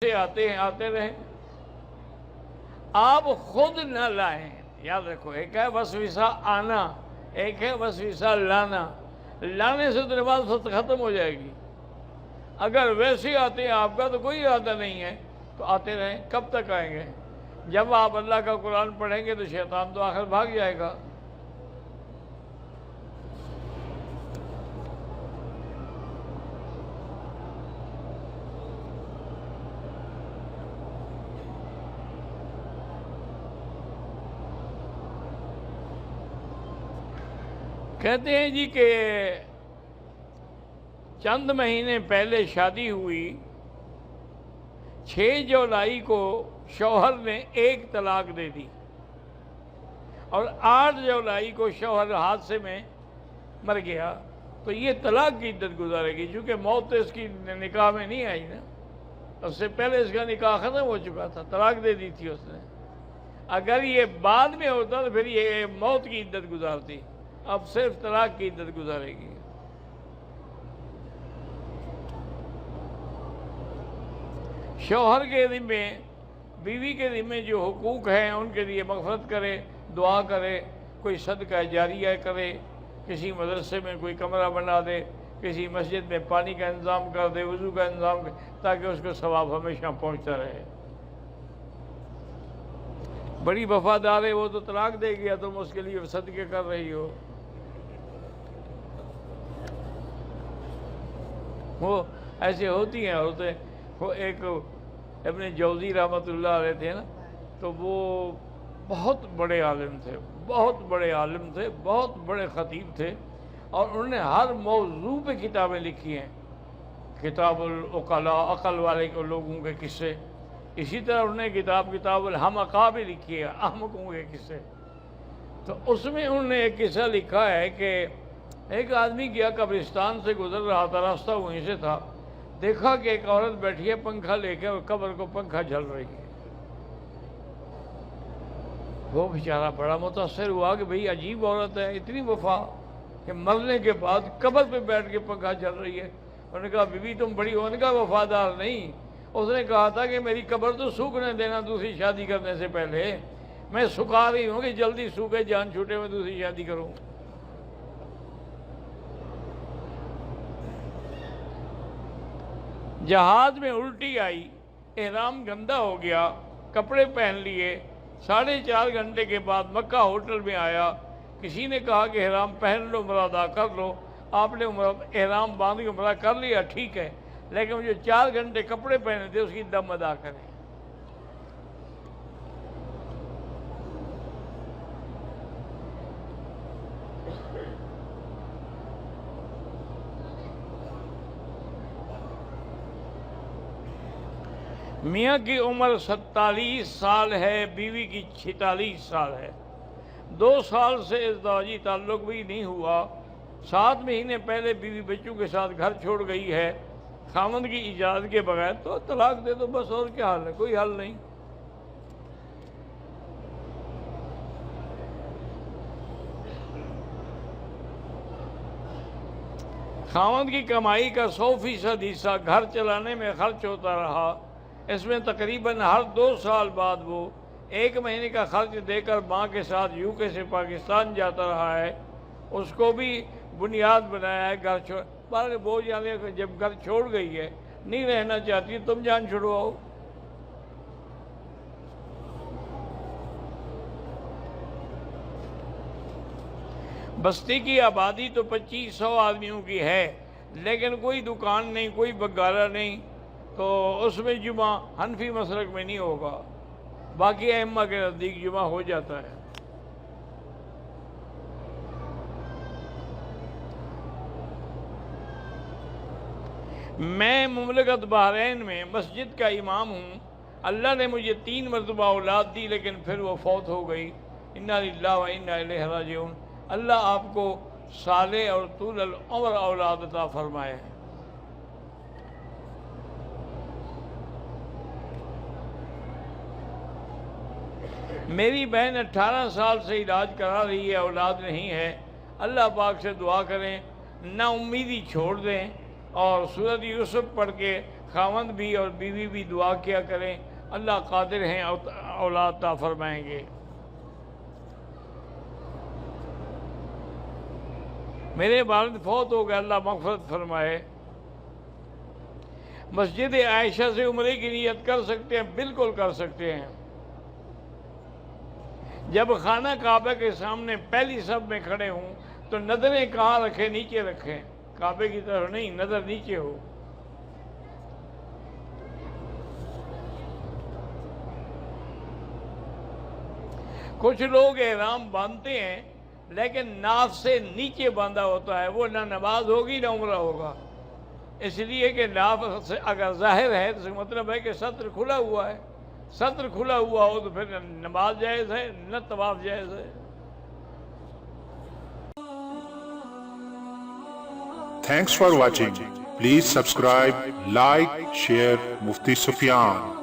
سے آتے ہیں آتے رہیں، آپ خود نہ لائیں۔ یاد رکھو، ایک ہے وسوسہ آنا، ایک ہے وسوسہ لانا۔ لانے سے تو نماز ختم ہو جائے گی۔ اگر ویسے آتے ہیں، آپ کا تو کوئی ارادہ نہیں ہے، تو آتے رہیں۔ کب تک آئیں گے؟ جب آپ اللہ کا قرآن پڑھیں گے تو شیطان تو آخر بھاگ جائے گا۔ کہتے ہیں جی کہ چند مہینے پہلے شادی ہوئی، 6 جولائی کو شوہر نے 1 طلاق دے دی، اور 8 جولائی کو شوہر حادثے میں مر گیا، تو یہ طلاق کی عدت گزارے گی، چونکہ موت تو اس کی نکاح میں نہیں آئی نا، اس سے پہلے اس کا نکاح ختم ہو چکا تھا، طلاق دے دی تھی اس نے۔ اگر یہ بعد میں ہوتا تو پھر یہ موت کی عدت گزارتی، اب صرف طلاق کی عدت گزارے گی۔ شوہر کے ذمے، بیوی کے ذمے جو حقوق ہیں ان کے لیے مغفرت کرے، دعا کرے، کوئی صدقہ جاریہ کرے، کسی مدرسے میں کوئی کمرہ بنا دے، کسی مسجد میں پانی کا انتظام کر دے، وضو کا انتظام کر، تاکہ اس کو ثواب ہمیشہ پہنچتا رہے۔ بڑی وفادار ہے، وہ تو طلاق دے گیا، تم اس کے لیے صدقے کر رہی ہو۔ وہ ایسے ہوتی ہیں عورتیں۔ وہ ایک ابن جوزی رحمۃ اللہ علیہ تھے نا، تو وہ بہت بڑے عالم تھے، بہت بڑے عالم تھے، بہت بڑے خطیب تھے، اور انہوں نے ہر موضوع پہ کتابیں لکھی ہیں۔ کتاب العقلاء، عقل والے کے لوگوں کے قصے۔ اسی طرح انہوں نے کتاب الحمقاء بھی لکھی ہے، احمقوں کے قصے۔ تو اس میں انہوں نے ایک قصہ لکھا ہے کہ ایک آدمی گیا، قبرستان سے گزر رہا تھا، راستہ وہیں سے تھا، دیکھا کہ ایک عورت بیٹھی ہے پنکھا لے کے، اور قبر کو پنکھا جھل رہی ہے۔ وہ بیچارہ بڑا متاثر ہوا کہ بھئی عجیب عورت ہے، اتنی وفا کہ مرنے کے بعد قبر پہ بیٹھ کے پنکھا جھل رہی ہے۔ انہوں نے کہا بی بی تم بڑی ہو؟ انہوں نے کہا وفادار نہیں، اس نے کہا تھا کہ میری قبر تو سوکھنے دینا دوسری شادی کرنے سے پہلے، میں سکھا رہی ہوں کہ جلدی سوکھے، جان چھوٹے، میں دوسری شادی کروں۔ جہاز میں الٹی آئی، احرام گندا ہو گیا، کپڑے پہن لیے، 4.5 گھنٹے کے بعد مکہ ہوٹل میں آیا، کسی نے کہا کہ احرام پہن لو، عمرہ ادا کر لو۔ آپ نے احرام باندھ کے عمرہ کر لیا، ٹھیک ہے، لیکن جو 4 گھنٹے کپڑے پہنے تھے اس کی دم ادا کریں۔ میاں کی عمر 47 سال ہے، بیوی کی 46 سال ہے، 2 سال سے ازدواجی تعلق بھی نہیں ہوا، 7 مہینے پہلے بیوی بچوں کے ساتھ گھر چھوڑ گئی ہے، خاوند کی اجازت کے بغیر، تو طلاق دے دو بس، اور کیا حل ہے؟ کوئی حل نہیں۔ خاوند کی کمائی کا 100% حصہ گھر چلانے میں خرچ ہوتا رہا، اس میں تقریباً ہر 2 سال بعد وہ 1 مہینے کا خرچ دے کر ماں کے ساتھ UK سے پاکستان جاتا رہا ہے، اس کو بھی بنیاد بنایا ہے گھر چھوڑ، بارے بوجھ جانے، جب گھر چھوڑ گئی ہے، نہیں رہنا چاہتی، تم جان چھڑواؤ۔ بستی کی آبادی تو 2500 آدمیوں کی ہے، لیکن کوئی دکان نہیں، کوئی بگارہ نہیں، تو اس میں جمعہ حنفی مسلک میں نہیں ہوگا، باقی ائمہ کے نزدیک جمعہ ہو جاتا ہے۔ میں مملکت بحرین میں مسجد کا امام ہوں، اللہ نے مجھے 3 مرتبہ اولاد دی، لیکن پھر وہ فوت ہو گئی، انا للہ و انا الیہ راجعون۔ اللہ آپ کو صالح اور طول العمر اولاد عطا فرمائے۔ میری بہن 18 سال سے علاج کرا رہی ہے، اولاد نہیں ہے، اللہ پاک سے دعا کریں، نا امیدی چھوڑ دیں، اور سورۃ یوسف پڑھ کے خاوند بھی اور بیوی بھی دعا کیا کریں، اللہ قادر ہیں اولاد عطا فرمائیں گے۔ میرے والد فوت ہو گئے، اللہ مغفرت فرمائے۔ مسجد عائشہ سے عمرے کی نیت کر سکتے ہیں؟ بالکل کر سکتے ہیں۔ جب خانہ کعبہ کے سامنے پہلی صف میں کھڑے ہوں تو نظریں کہاں رکھیں؟ نیچے رکھیں، کعبے کی طرف نہیں، نظر نیچے ہو۔ کچھ لوگ احرام باندھتے ہیں لیکن ناف سے نیچے باندھا ہوتا ہے، وہ نہ نماز ہوگی نہ عمرہ ہوگا، اس لیے کہ ناف سے اگر ظاہر ہے تو اس کا مطلب ہے کہ سطر کھلا ہوا ہے، سطر کھلا ہوا ہو تو پھر نہ نماز جائز ہے نہ طواف جائز ہے۔ Thanks for watching. Please subscribe, like, share Mufti Sufyan.